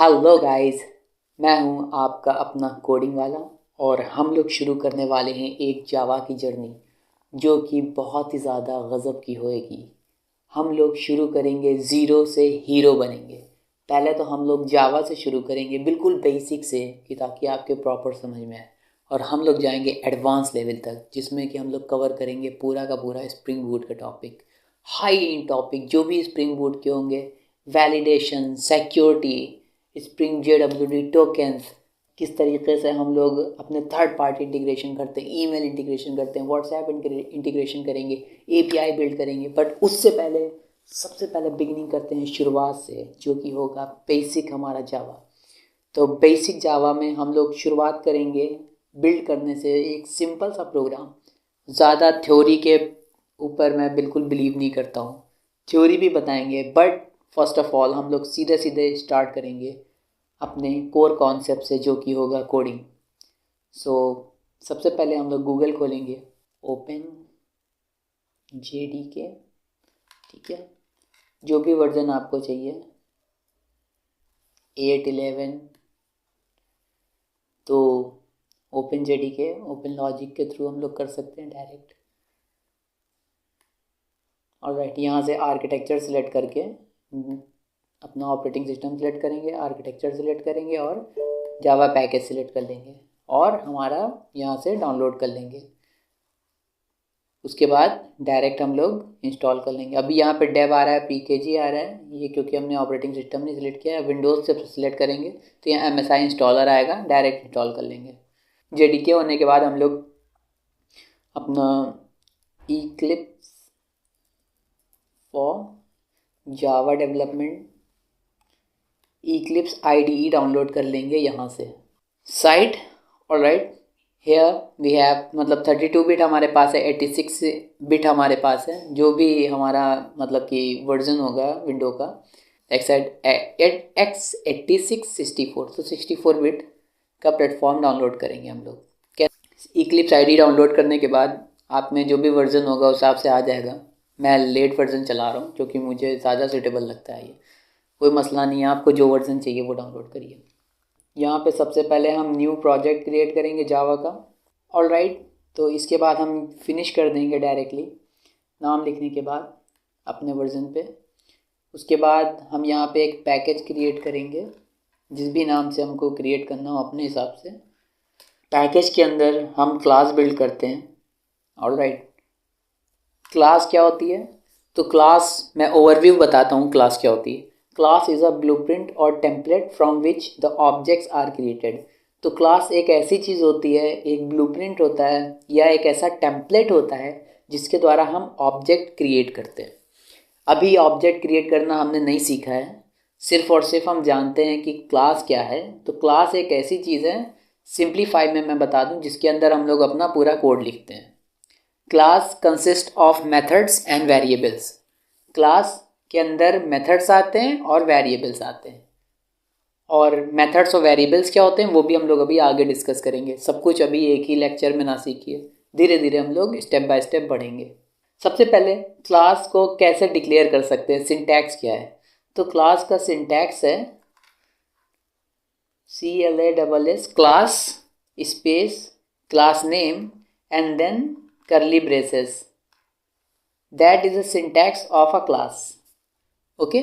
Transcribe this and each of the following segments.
Hello guys, मैं हूं आपका अपना कोडिंग वाला और हम लोग शुरू करने वाले हैं एक जावा की जर्नी जो कि बहुत ही ज़्यादा गज़ब की होएगी। हम लोग शुरू करेंगे ज़ीरो से हीरो बनेंगे। पहले तो हम लोग जावा से शुरू करेंगे बिल्कुल बेसिक से कि ताकि आपके प्रॉपर समझ में आए, और हम लोग जाएंगे एडवांस लेवल तक जिसमें कि हम लोग कवर करेंगे पूरा का पूरा स्प्रिंग बूट का टॉपिक, हाई इन टॉपिक जो भी स्प्रिंग बूट के होंगे, validation, security, spring JWT tokens, किस तरीके से हम लोग अपने थर्ड पार्टी इंटीग्रेशन करते हैं, ईमेल इंटीग्रेशन करते हैं, व्हाट्सएप इंटीग्रेशन करेंगे, API बिल्ड करेंगे। बट उससे पहले सबसे पहले बिगिनिंग करते हैं शुरुआत से, जो कि होगा बेसिक हमारा जावा। तो बेसिक जावा में हम लोग शुरुआत करेंगे बिल्ड करने से एक सिंपल सा प्रोग्राम। ज़्यादा थ्योरी के ऊपर मैं बिल्कुल बिलीव नहीं करता हूँ, थ्योरी भी बताएंगे, बट फर्स्ट ऑफ ऑल हम लोग सीधे सीधे स्टार्ट करेंगे अपने कोर कॉन्सेप्ट से, जो कि होगा कोडिंग। सो सबसे पहले हम लोग गूगल खोलेंगे, ओपन JDK, ठीक है, जो भी वर्जन आपको चाहिए, 8, 11, तो ओपन JDK, ओपन लॉजिक के थ्रू हम लोग कर सकते हैं डायरेक्ट। और राइट, यहाँ से आर्किटेक्चर सेलेक्ट करके अपना ऑपरेटिंग सिस्टम सेलेक्ट करेंगे, आर्किटेक्चर सेलेक्ट करेंगे और जावा पैकेज सेलेक्ट कर लेंगे और हमारा यहाँ से डाउनलोड कर लेंगे। उसके बाद डायरेक्ट हम लोग इंस्टॉल कर लेंगे। अभी यहाँ पे डेव आ रहा है, PKG आ रहा है, ये क्योंकि हमने ऑपरेटिंग सिस्टम नहीं सिलेक्ट किया है। विंडोज़ से सिलेक्ट करेंगे तो यहाँ MSI इंस्टॉलर आएगा, डायरेक्ट इंस्टॉल कर लेंगे। JDK होने के बाद हम लोग अपना Eclipse for Java development, Eclipse IDE download कर लेंगे यहाँ से साइट। और राइट, हेयर वी हैव, मतलब 32 बिट हमारे पास है, 86 बिट हमारे पास है, जो भी हमारा मतलब कि वर्जन होगा विंडो का, x86 64, तो 64 बिट का प्लेटफॉर्म डाउनलोड करेंगे हम लोग। Eclipse IDE डाउनलोड करने के बाद आप में जो भी वर्जन होगा उस हिसाब से आ जाएगा। मैं लेट वर्जन चला रहा हूँ क्योंकि मुझे ज़्यादा सूटेबल लगता है ये, कोई मसला नहीं है, आपको जो वर्जन चाहिए वो डाउनलोड करिए। यहाँ पे सबसे पहले हम न्यू प्रोजेक्ट क्रिएट करेंगे जावा का। ऑल राइट, तो इसके बाद हम फिनिश कर देंगे डायरेक्टली नाम लिखने के बाद अपने वर्जन पे। उसके बाद हम यहाँ पे एक पैकेज क्रिएट करेंगे, जिस भी नाम से हमको क्रिएट करना हो अपने हिसाब से। पैकेज के अंदर हम क्लास बिल्ड करते हैं। ऑल राइट, क्लास क्या होती है? तो क्लास मैं ओवरव्यू बताता हूँ क्लास क्या होती है। क्लास इज़ अ ब्लूप्रिंट और template from which the objects are created. तो क्लास एक ऐसी चीज़ होती है, एक ब्लूप्रिंट होता है या एक ऐसा टेम्पलेट होता है जिसके द्वारा हम ऑब्जेक्ट क्रिएट करते हैं। अभी ऑब्जेक्ट क्रिएट करना हमने नहीं सीखा है, सिर्फ और सिर्फ हम जानते हैं कि क्लास क्या है। तो क्लास एक ऐसी चीज़ है, सिंप्लीफाई में मैं बता दूं, जिसके अंदर हम लोग अपना पूरा कोड लिखते हैं। Class consist of methods and variables. Class के अंदर मेथड्स आते हैं और वेरिएबल्स आते हैं, और मेथड्स और वेरिएबल्स क्या होते हैं वो भी हम लोग अभी आगे डिस्कस करेंगे। सब कुछ अभी एक ही लेक्चर में ना सीखिए, धीरे धीरे हम लोग स्टेप बाय स्टेप बढ़ेंगे। सबसे पहले क्लास को कैसे डिक्लेयर कर सकते हैं, सिंटैक्स क्या है? तो क्लास का सिंटैक्स है CLASS, class space class name and then curly braces, that is a syntax of a class। Okay,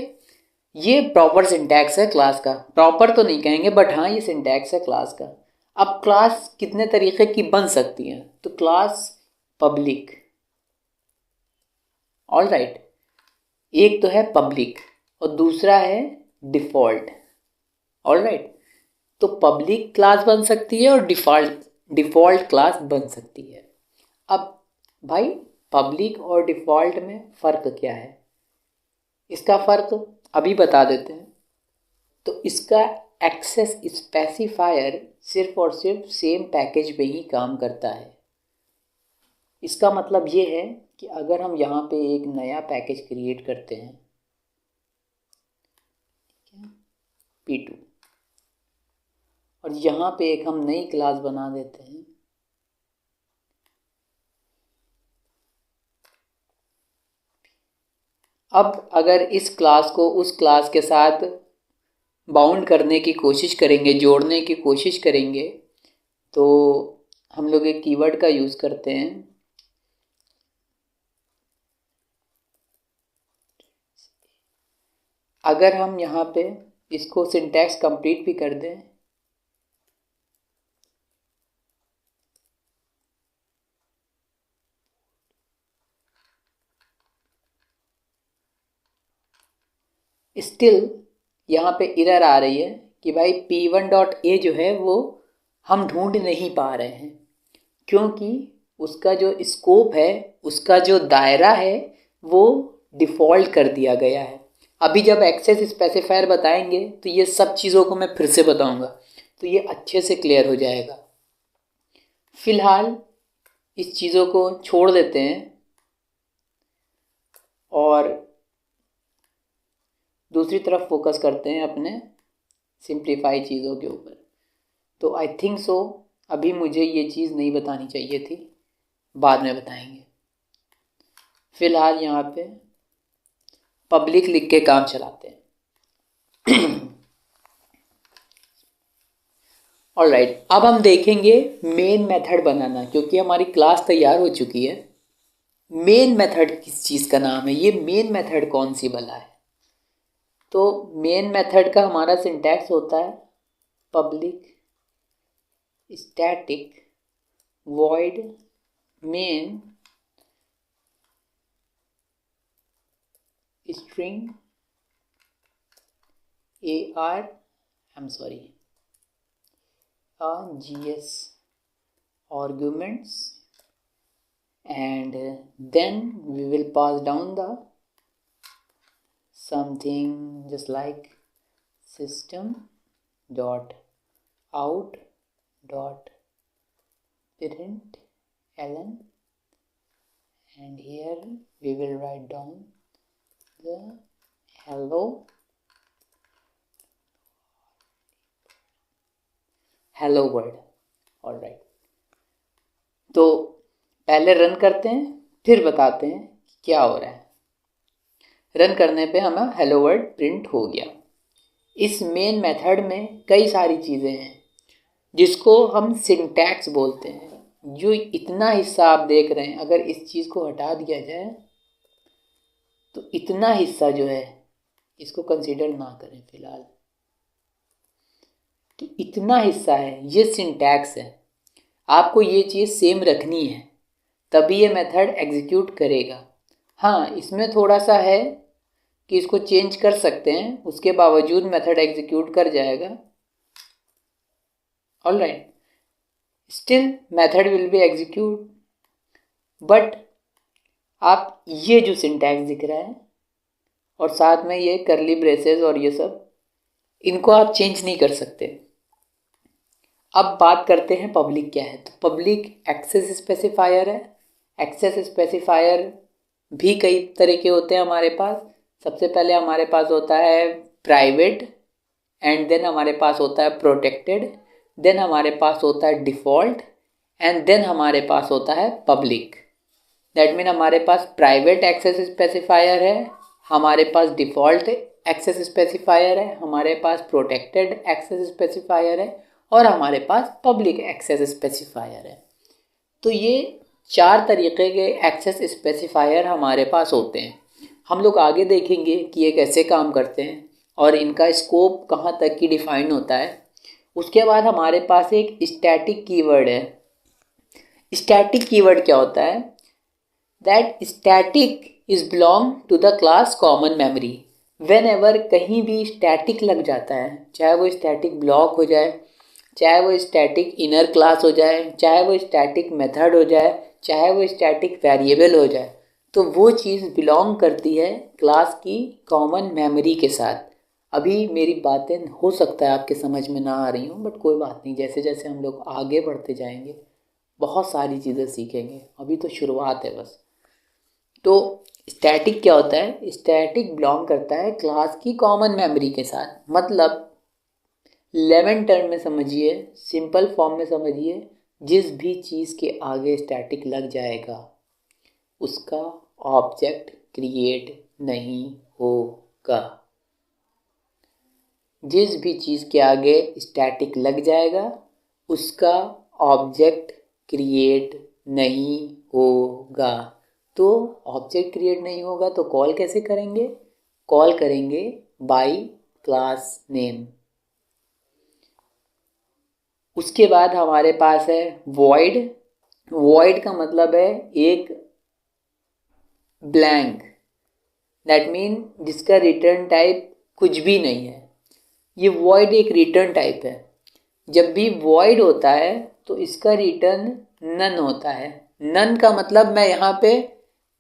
ये प्रॉपर सिंटैक्स है क्लास का। प्रॉपर तो नहीं कहेंगे बट हाँ, ये सिंटैक्स है क्लास का। अब क्लास कितने तरीके की बन सकती है? तो क्लास पब्लिक, ऑल राइट, एक तो है पब्लिक और दूसरा है डिफ़ॉल्ट। ऑल राइट, तो पब्लिक क्लास बन सकती है और डिफ़ॉल्ट क्लास बन सकती है। अब भाई, पब्लिक और डिफ़ॉल्ट में फ़र्क क्या है? इसका फ़र्क अभी बता देते हैं। तो इसका एक्सेस स्पेसिफायर सिर्फ और सिर्फ सेम पैकेज पे ही काम करता है। इसका मतलब ये है कि अगर हम यहाँ पे एक नया पैकेज क्रिएट करते हैं, P2, और यहाँ पे एक हम नई क्लास बना देते हैं, अब अगर इस क्लास को उस क्लास के साथ बाउंड करने की कोशिश करेंगे, जोड़ने की कोशिश करेंगे, तो हम लोग एक कीवर्ड का यूज़ करते हैं। अगर हम यहाँ पे इसको सिंटैक्स कंप्लीट भी कर दें, स्टिल यहाँ पे एरर आ रही है कि भाई p1.a जो है वो हम ढूंढ नहीं पा रहे हैं, क्योंकि उसका जो स्कोप है, उसका जो दायरा है, वो डिफ़ॉल्ट कर दिया गया है। अभी जब एक्सेस स्पेसिफायर बताएंगे तो ये सब चीज़ों को मैं फिर से बताऊंगा, तो ये अच्छे से क्लियर हो जाएगा। फ़िलहाल इस चीज़ों को छोड़ देते हैं और दूसरी तरफ फोकस करते हैं अपने सिंप्लीफाई चीज़ों के ऊपर। तो आई थिंक सो अभी मुझे ये चीज़ नहीं बतानी चाहिए थी, बाद में बताएंगे। फ़िलहाल यहाँ पे पब्लिक लिख के काम चलाते हैं। ऑलराइट, अब हम देखेंगे मेन मेथड बनाना, क्योंकि हमारी क्लास तैयार हो चुकी है। मेन मेथड किस चीज़ का नाम है, ये मेन मेथड कौन सी भला है? तो मेन मेथड का हमारा सिंटैक्स होता है public static void main string gs arguments, and then we will pass down the something just like system dot out dot println, and here we will write down the hello world। Alright, तो पहले run करते हैं, फिर बताते हैं क्या हो रहा है। रन करने पे हमें हेलो वर्ल्ड प्रिंट हो गया। इस मेन मेथड में कई सारी चीज़ें हैं जिसको हम सिंटैक्स बोलते हैं। जो इतना हिस्सा आप देख रहे हैं, अगर इस चीज़ को हटा दिया जाए तो इतना हिस्सा जो है इसको कंसीडर ना करें फ़िलहाल। तो इतना हिस्सा है, ये सिंटैक्स है। आपको ये चीज़ सेम रखनी है, तभी ये मेथड एग्जीक्यूट करेगा। हाँ, इसमें थोड़ा सा है कि इसको चेंज कर सकते हैं, उसके बावजूद मेथड एग्जीक्यूट कर जाएगा। Alright, still method will be execute, but आप ये जो सिंटैक्स दिख रहा है और साथ में ये करली ब्रेसेस और ये सब, इनको आप चेंज नहीं कर सकते। अब बात करते हैं पब्लिक क्या है। तो पब्लिक एक्सेस स्पेसिफायर है। एक्सेस स्पेसिफायर भी कई तरह के होते हैं हमारे पास। सबसे पहले हमारे पास होता है प्राइवेट, एंड देन हमारे पास होता है प्रोटेक्टेड, देन हमारे पास होता है डिफ़ॉल्ट, एंड देन हमारे पास होता है पब्लिक। दैट मीन हमारे पास प्राइवेट एक्सेस स्पेसिफायर है, हमारे पास डिफ़ॉल्ट एक्सेस स्पेसिफायर है, हमारे पास प्रोटेक्टेड एक्सेस स्पेसिफायर है, और हमारे पास पब्लिक एक्सेस स्पेसिफायर है। तो ये 4 तरीके के एक्सेस स्पेसिफायर हमारे पास होते हैं। हम लोग आगे देखेंगे कि ये कैसे काम करते हैं और इनका स्कोप कहाँ तक की डिफ़ाइन होता है। उसके बाद हमारे पास एक स्टैटिक कीवर्ड है। स्टैटिक कीवर्ड क्या होता है? That static is belong to the class common memory. Whenever कहीं भी स्टैटिक लग जाता है, चाहे वो स्टैटिक ब्लॉक हो जाए, चाहे वो स्टैटिक इनर क्लास हो जाए, चाहे वो स्टैटिक मेथड हो जाए, चाहे वो स्टैटिक वेरिएबल हो जाए, तो वो चीज़ बिलोंग करती है क्लास की कॉमन मेमोरी के साथ। अभी मेरी बातें हो सकता है आपके समझ में ना आ रही हूँ, बट कोई बात नहीं, जैसे जैसे हम लोग आगे बढ़ते जाएंगे बहुत सारी चीज़ें सीखेंगे। अभी तो शुरुआत है बस। तो स्टैटिक क्या होता है? स्टैटिक बिलोंग करता है क्लास की कॉमन मेमोरी के साथ। मतलब लेमन टर्म में समझिए, सिंपल फॉर्म में समझिए, जिस भी चीज़ के आगे स्टैटिक लग जाएगा उसका ऑब्जेक्ट क्रिएट नहीं होगा। जिस भी चीज़ के आगे स्टैटिक लग जाएगा उसका ऑब्जेक्ट क्रिएट नहीं होगा। तो ऑब्जेक्ट क्रिएट नहीं होगा तो कॉल कैसे करेंगे? कॉल करेंगे बाय क्लास नेम। उसके बाद हमारे पास है void। void का मतलब है एक ब्लैंक, दैट मीन जिसका रिटर्न टाइप कुछ भी नहीं है। ये void एक रिटर्न टाइप है। जब भी void होता है तो इसका रिटर्न नन होता है। नन का मतलब मैं यहाँ पे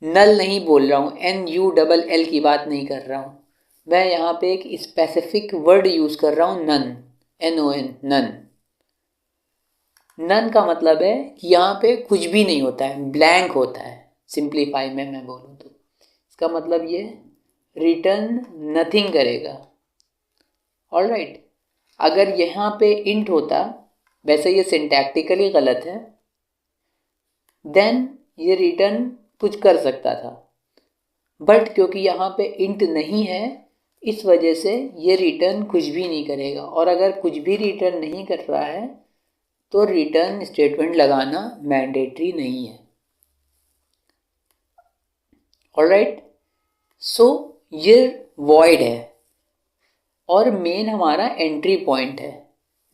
नल नहीं बोल रहा हूँ, NULL की बात नहीं कर रहा हूँ। मैं यहाँ पे एक स्पेसिफिक वर्ड यूज़ कर रहा हूँ, नन, NON, नन। नन का मतलब है कि यहाँ पे कुछ भी नहीं होता है, ब्लैंक होता है। सिंप्लीफाई में मैं बोलूँ तो इसका मतलब ये रिटर्न नथिंग करेगा। ऑलराइट, अगर यहाँ पे इंट होता, वैसे ये सिंटैक्टिकली गलत है, देन ये रिटर्न कुछ कर सकता था, बट क्योंकि यहाँ पे इंट नहीं है इस वजह से ये रिटर्न कुछ भी नहीं करेगा। और अगर कुछ भी रिटर्न नहीं कर रहा है तो रिटर्न स्टेटमेंट लगाना मैंडेटरी नहीं है। ऑलराइट, सो ये void है और मेन हमारा एंट्री पॉइंट है।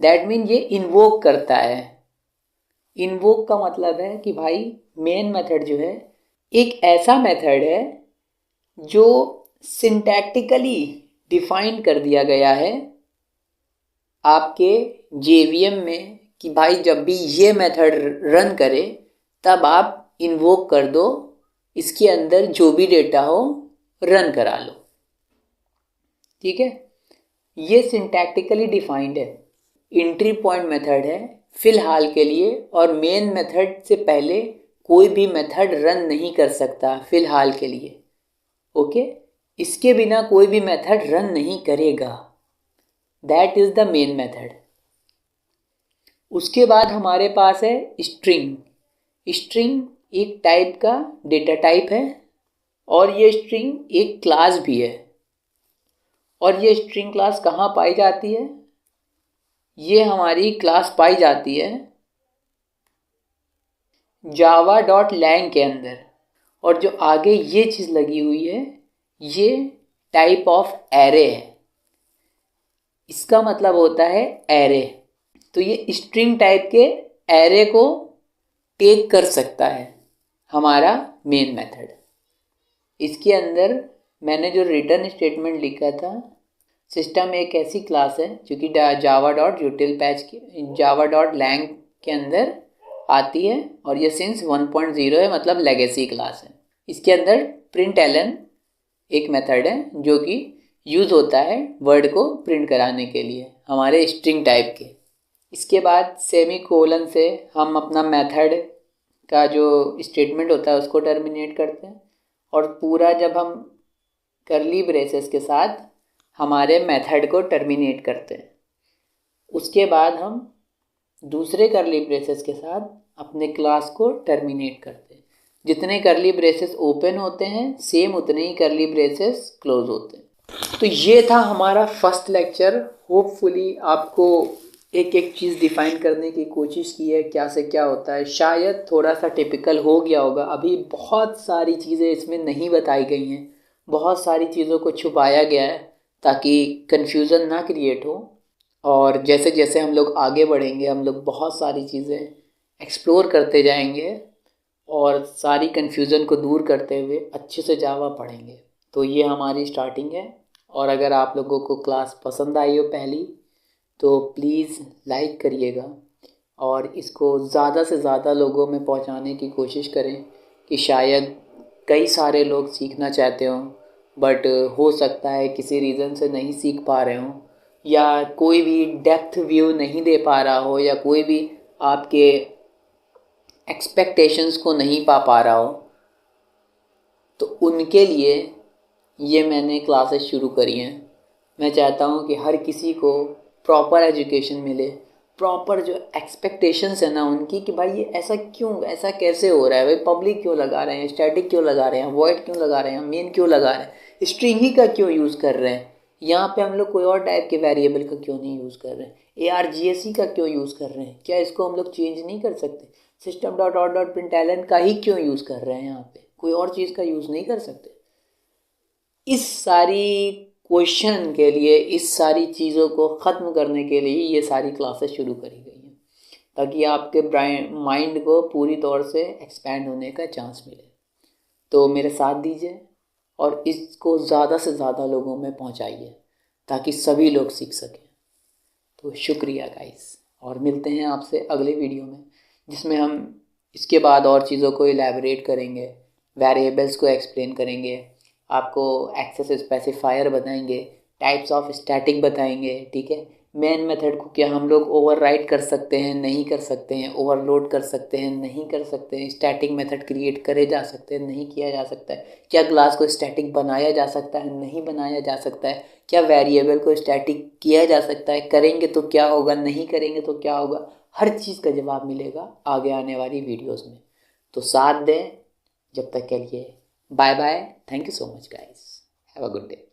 दैट मीन ये इन्वोक करता है। इन्वोक का मतलब है कि भाई मेन मेथड जो है एक ऐसा मेथड है जो सिंटैक्टिकली डिफाइन कर दिया गया है आपके JVM में कि भाई जब भी ये मेथड रन करे तब आप इन्वोक कर दो, इसके अंदर जो भी डेटा हो रन करा लो। ठीक है, ये सिंटैक्टिकली डिफाइंड है, एंट्री पॉइंट मेथड है फिलहाल के लिए, और मेन मेथड से पहले कोई भी मेथड रन नहीं कर सकता फिलहाल के लिए। ओके, इसके बिना कोई भी मेथड रन नहीं करेगा। That is the main method. उसके बाद हमारे पास है स्ट्रिंग। स्ट्रिंग एक टाइप का डेटा टाइप है और ये स्ट्रिंग एक क्लास भी है। और ये स्ट्रिंग क्लास कहाँ पाई जाती है? ये हमारी क्लास पाई जाती है java.lang के अंदर। और जो आगे ये चीज़ लगी हुई है ये टाइप ऑफ एरे है। इसका मतलब होता है एरे। तो ये स्ट्रिंग टाइप के एरे को टेक कर सकता है हमारा मेन मेथड। इसके अंदर मैंने जो रिटर्न स्टेटमेंट लिखा था, सिस्टम एक ऐसी क्लास है जो कि java.utilpatch के java.lang के अंदर आती है और ये सिंस 1.0 है, मतलब लेगेसी क्लास है। इसके अंदर println एक मेथड है जो कि यूज़ होता है वर्ड को प्रिंट कराने के लिए हमारे स्ट्रिंग टाइप के। इसके बाद सेमी कोलन से हम अपना मेथड का जो स्टेटमेंट होता है उसको टर्मिनेट करते हैं और पूरा जब हम करली ब्रेसेस के साथ हमारे मेथड को टर्मिनेट करते हैं। उसके बाद हम दूसरे करली ब्रेसेस के साथ अपने क्लास को टर्मिनेट करते हैं। जितने करली ब्रेसेस ओपन होते हैं सेम उतने ही करली ब्रेसेस क्लोज होते हैं। तो ये था हमारा फर्स्ट लेक्चर। होपफुली आपको एक एक चीज़ डिफ़ाइन करने की कोशिश की है क्या से क्या होता है। शायद थोड़ा सा टिपिकल हो गया होगा, अभी बहुत सारी चीज़ें इसमें नहीं बताई गई हैं, बहुत सारी चीज़ों को छुपाया गया है ताकि कन्फ्यूज़न ना क्रिएट हो। और जैसे जैसे हम लोग आगे बढ़ेंगे हम लोग बहुत सारी चीज़ें एक्सप्लोर करते जाएंगे और सारी कन्फ्यूज़न को दूर करते हुए अच्छे से जावा पढ़ेंगे। तो ये हमारी स्टार्टिंग है। और अगर आप लोगों को क्लास पसंद आई हो पहली तो प्लीज़ लाइक करिएगा और इसको ज़्यादा से ज़्यादा लोगों में पहुंचाने की कोशिश करें कि शायद कई सारे लोग सीखना चाहते हों बट हो सकता है किसी रीज़न से नहीं सीख पा रहे हों, या कोई भी डेप्थ व्यू नहीं दे पा रहा हो, या कोई भी आपके एक्सपेक्टेशंस को नहीं पा रहा हो। तो उनके लिए ये मैंने क्लासेस शुरू करी हैं। मैं चाहता हूँ कि हर किसी को प्रॉपर एजुकेशन मिले, प्रॉपर जो एक्सपेक्टेशंस है ना उनकी कि भाई ये ऐसा क्यों, ऐसा कैसे हो रहा है, भाई पब्लिक क्यों लगा रहे हैं, स्टैटिक क्यों लगा रहे हैं, वॉइड क्यों लगा रहे हैं, मेन क्यों लगा रहे हैं, स्ट्रिंग ही का क्यों यूज़ कर रहे हैं, यहाँ पे हम लोग कोई और टाइप के वेरिएबल का क्यों नहीं यूज़ कर रहे हैं, ARGSE का क्यों यूज़ कर रहे हैं, क्या इसको हम लोग चेंज नहीं कर सकते, system dot out dot println का ही क्यों यूज़ कर रहे हैं, यहाँ पे कोई और चीज़ का यूज़ नहीं कर सकते। इस सारी क्वेश्चन के लिए, इस सारी चीज़ों को ख़त्म करने के लिए ये सारी क्लासेस शुरू करी गई हैं, ताकि आपके माइंड को पूरी तौर से एक्सपैंड होने का चांस मिले। तो मेरे साथ दीजिए और इसको ज़्यादा से ज़्यादा लोगों में पहुंचाइए ताकि सभी लोग सीख सकें। तो शुक्रिया गाइस, और मिलते हैं आपसे अगले वीडियो में, जिसमें हम इसके बाद और चीज़ों को इलैबोरेट करेंगे, वेरिएबल्स को एक्सप्लेन करेंगे, आपको एक्सेस स्पेसिफायर बताएंगे, टाइप्स ऑफ स्टैटिक बताएंगे, ठीक है। मेन मेथड को क्या हम लोग ओवरराइड कर सकते हैं, नहीं कर सकते हैं, ओवरलोड कर सकते हैं, नहीं कर सकते हैं, स्टैटिक मेथड क्रिएट करे जा सकते हैं, नहीं किया जा सकता है, क्या क्लास को स्टैटिक बनाया जा सकता है, नहीं बनाया जा सकता है, क्या वेरिएबल को स्टैटिक किया जा सकता है, करेंगे तो क्या होगा, नहीं करेंगे तो क्या होगा, हर चीज़ का जवाब मिलेगा आगे आने वाली वीडियोज़ में। तो साथ दें, जब तक के लिए bye bye, thank you so much guys, have a good day.